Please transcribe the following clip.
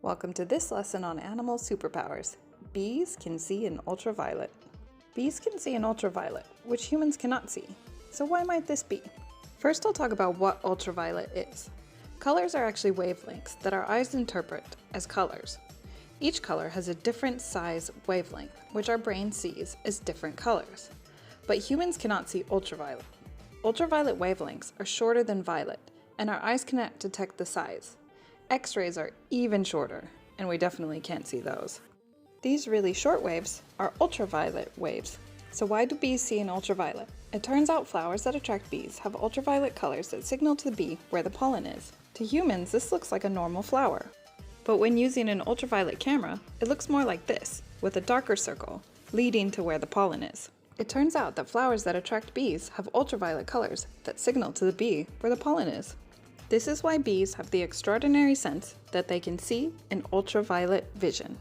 Welcome to this lesson on Animal Superpowers. Bees can see in ultraviolet. Bees can see in ultraviolet, which humans cannot see. So why might this be? First, I'll talk about what ultraviolet is. Colors are actually wavelengths that our eyes interpret as colors. Each color has a different size wavelength, which our brain sees as different colors. But humans cannot see ultraviolet. Ultraviolet wavelengths are shorter than violet, and our eyes cannot detect the size. X-rays are even shorter, and we definitely can't see those. These really short waves are ultraviolet waves. So why do bees see in ultraviolet? It turns out flowers that attract bees have ultraviolet colors that signal to the bee where the pollen is. To humans, this looks like a normal flower. But when using an ultraviolet camera, it looks more like this, with a darker circle, leading to where the pollen is. It turns out that flowers that attract bees have ultraviolet colors that signal to the bee where the pollen is. This is why bees have the extraordinary sense that they can see in ultraviolet vision.